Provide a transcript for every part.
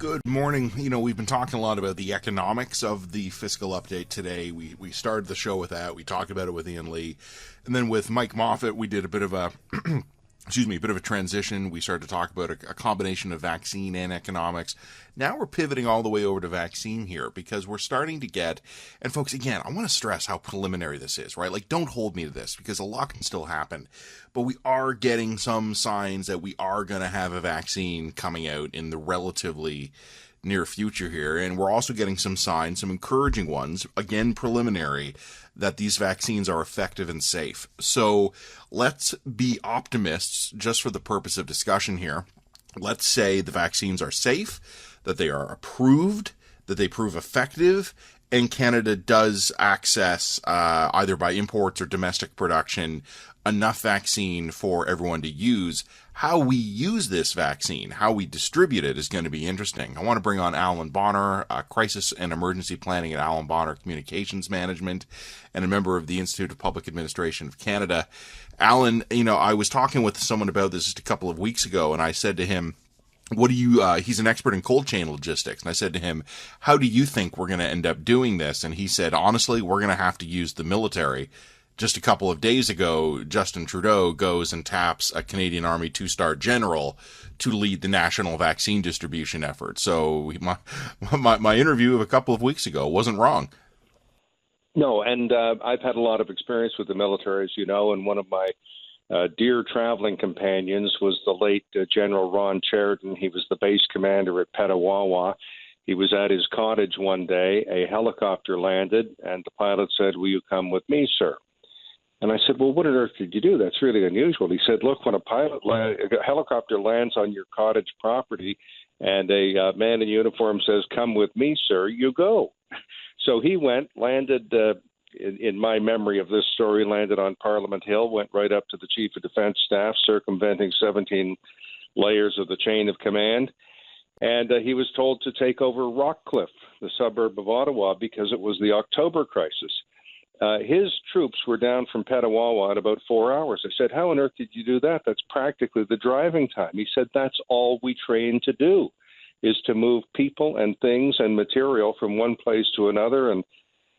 Good morning. We've been talking a lot about the economics of the fiscal update today. We started the show with that. We talked about it with Ian Lee. And then with Mike Moffat, we did a bit of a transition. We started to talk about a combination of vaccine and economics. Now we're pivoting all the way over to vaccine here because we're starting to get, and folks, again, I want to stress how preliminary this is, right? Like, don't hold me to this because a lot can still happen. But we are getting some signs that we are going to have a vaccine coming out in the relatively near future here. And we're also getting some signs, some encouraging ones, again, preliminary, that these vaccines are effective and safe. So let's be optimists just for the purpose of discussion here. Let's say the vaccines are safe, that they are approved, that they prove effective, and Canada does access, either by imports or domestic production, enough vaccine for everyone to use. How we use this vaccine, how we distribute it, is going to be interesting. I want to bring on Alan Bonner, Crisis and Emergency Planning at Alan Bonner Communications Management, and a member of the Institute of Public Administration of Canada. Alan, I was talking with someone about this just a couple of weeks ago, and I said to him, he's an expert in cold chain logistics. And I said to him, how do you think we're going to end up doing this? And he said, honestly, we're going to have to use the military. Just a couple of days ago, Justin Trudeau goes and taps a Canadian Army 2-star general to lead the national vaccine distribution effort. So my interview of a couple of weeks ago wasn't wrong. No, and I've had a lot of experience with the military, as you know, and one of my dear traveling companions was the late General Ron Sheridan. He was the base commander at Petawawa. He was at his cottage one day. A helicopter landed, and the pilot said, "Will you come with me, sir?" And I said, "Well, what on earth did you do? That's really unusual." He said, "Look, when a helicopter lands on your cottage property and a man in uniform says, 'Come with me, sir,' you go." So he went, landed, in my memory of this story, landed on Parliament Hill, went right up to the Chief of Defence Staff, circumventing 17 layers of the chain of command. And he was told to take over Rockcliffe, the suburb of Ottawa, because it was the October crisis. His troops were down from Petawawa in about 4 hours. I said, "How on earth did you do that? That's practically the driving time." He said, "That's all we train to do, is to move people and things and material from one place to another and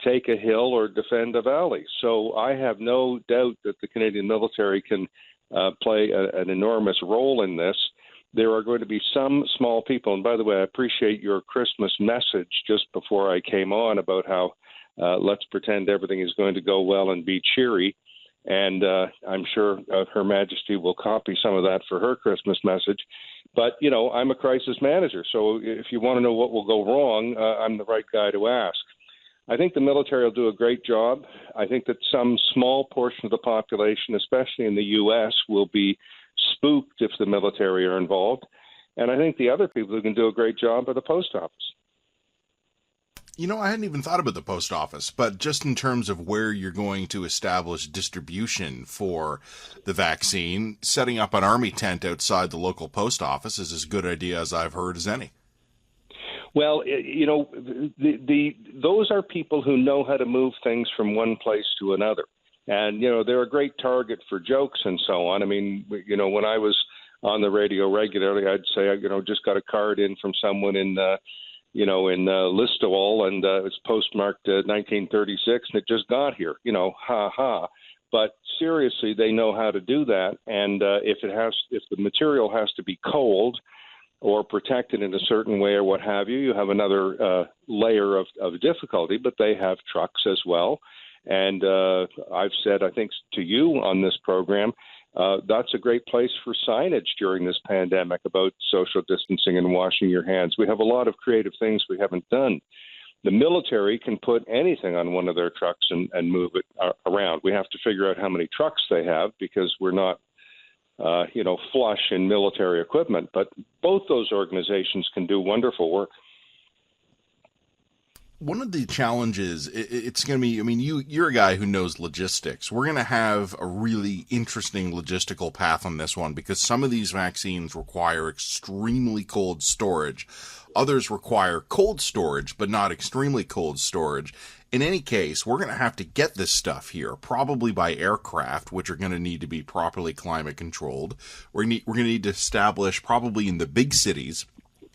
take a hill or defend a valley." So I have no doubt that the Canadian military can play an enormous role in this. There are going to be some small people, and by the way, I appreciate your Christmas message just before I came on about how let's pretend everything is going to go well and be cheery. And I'm sure Her Majesty will copy some of that for her Christmas message. But, I'm a crisis manager, so if you want to know what will go wrong, I'm the right guy to ask. I think the military will do a great job. I think that some small portion of the population, especially in the U.S., will be spooked if the military are involved. And I think the other people who can do a great job are the post office. I hadn't even thought about the post office, but just in terms of where you're going to establish distribution for the vaccine, setting up an army tent outside the local post office is as good an idea as I've heard as any. Well, those are people who know how to move things from one place to another. And, they're a great target for jokes and so on. I mean, when I was on the radio regularly, I'd say, just got a card in from someone in Listowel, and it's postmarked 1936, and it just got here, ha ha. But seriously, they know how to do that. And if the material has to be cold or protected in a certain way or what have you, you have another layer of difficulty, but they have trucks as well. And I've said, I think to you on this program, that's a great place for signage during this pandemic about social distancing and washing your hands. We have a lot of creative things we haven't done. The military can put anything on one of their trucks and move it around. We have to figure out how many trucks they have because we're not, flush in military equipment. But both those organizations can do wonderful work. One of the challenges, it's going to be, you're a guy who knows logistics. We're going to have a really interesting logistical path on this one because some of these vaccines require extremely cold storage. Others require cold storage, but not extremely cold storage. In any case, we're going to have to get this stuff here, probably by aircraft, which are going to need to be properly climate controlled. We're going to need to establish, probably in the big cities,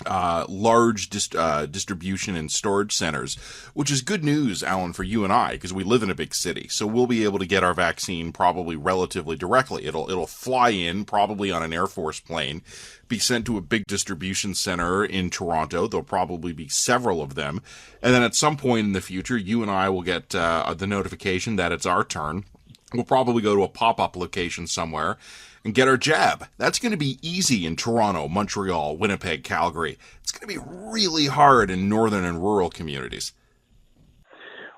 large distribution and storage centers, which is good news, Alan, for you and I, because we live in a big city. So we'll be able to get our vaccine probably relatively directly. It'll fly in, probably on an Air Force plane, be sent to a big distribution center in Toronto. There'll probably be several of them. And then at some point in the future, you and I will get the notification that it's our turn. We'll probably go to a pop-up location somewhere and get our jab. That's going to be easy in Toronto, Montreal, Winnipeg, Calgary. It's going to be really hard in northern and rural communities.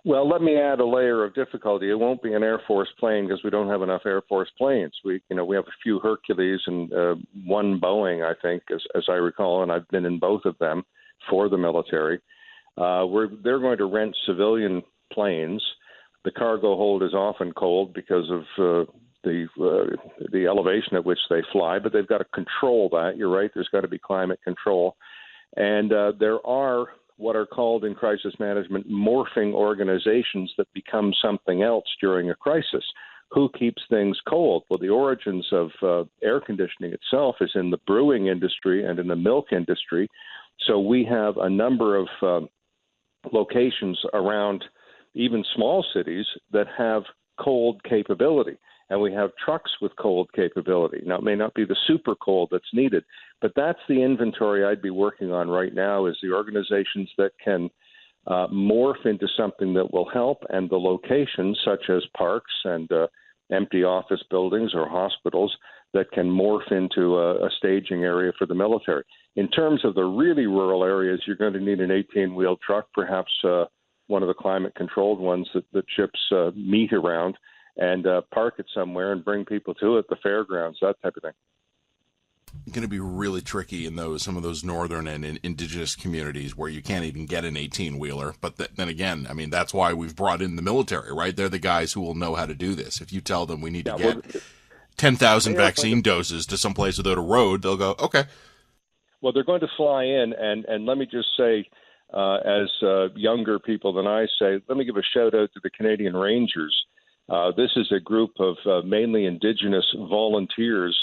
Well, let me add a layer of difficulty. It won't be an Air Force plane because we don't have enough Air Force planes. We have a few Hercules and one Boeing, I think, as I recall, and I've been in both of them for the military. They're going to rent civilian planes. The cargo hold is often cold because of the elevation at which they fly, but they've got to control that. You're right. There's got to be climate control. And there are what are called in crisis management morphing organizations that become something else during a crisis. Who keeps things cold? Well, the origins of air conditioning itself is in the brewing industry and in the milk industry. So we have a number of locations around even small cities that have cold capability. And we have trucks with cold capability. Now, it may not be the super cold that's needed, but that's the inventory I'd be working on right now, is the organizations that can morph into something that will help, and the locations, such as parks and empty office buildings or hospitals, that can morph into a staging area for the military. In terms of the really rural areas, you're going to need an 18-wheel truck, perhaps one of the climate-controlled ones that ships meat around, and park it somewhere and bring people to it, the fairgrounds, that type of thing. It's going to be really tricky in some of those northern and indigenous communities where you can't even get an 18-wheeler. But then again, I mean, that's why we've brought in the military, right? They're the guys who will know how to do this. If you tell them we need to get 10,000 vaccine doses to someplace without a road, they'll go, okay. Well, they're going to fly in, and let me just say, as younger people than I say, let me give a shout-out to the Canadian Rangers. This is a group of mainly Indigenous volunteers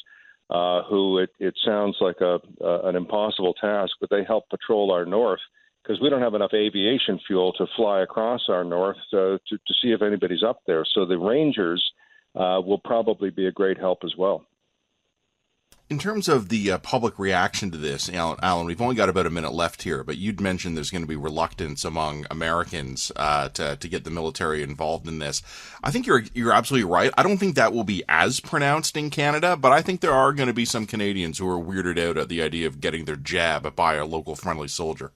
who it sounds like an impossible task, but they help patrol our north because we don't have enough aviation fuel to fly across our north to see if anybody's up there. So the Rangers will probably be a great help as well. In terms of the public reaction to this, Alan, we've only got about a minute left here, but you'd mentioned there's going to be reluctance among Americans to get the military involved in this. I think you're absolutely right. I don't think that will be as pronounced in Canada, but I think there are going to be some Canadians who are weirded out at the idea of getting their jab by a local friendly soldier.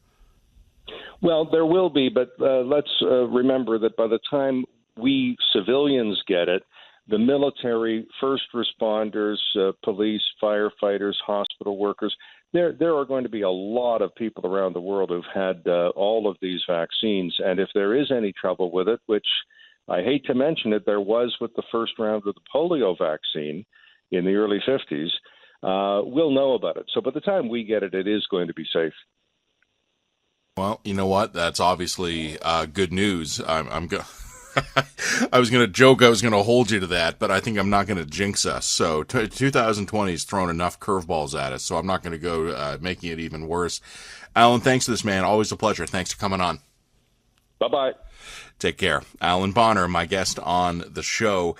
Well, there will be, but let's remember that by the time we civilians get it, the military, first responders, police, firefighters, hospital workers, there are going to be a lot of people around the world who've had all of these vaccines. And if there is any trouble with it, which I hate to mention it, there was with the first round of the polio vaccine in the early 50s, we'll know about it. So by the time we get it, it is going to be safe. Well, you know what? That's obviously good news. I was going to joke I was going to hold you to that, but I think I'm not going to jinx us. So 2020 has thrown enough curveballs at us, so I'm not going to go making it even worse. Alan, thanks for this, man. Always a pleasure. Thanks for coming on. Bye-bye. Take care. Alan Bonner, my guest on the show.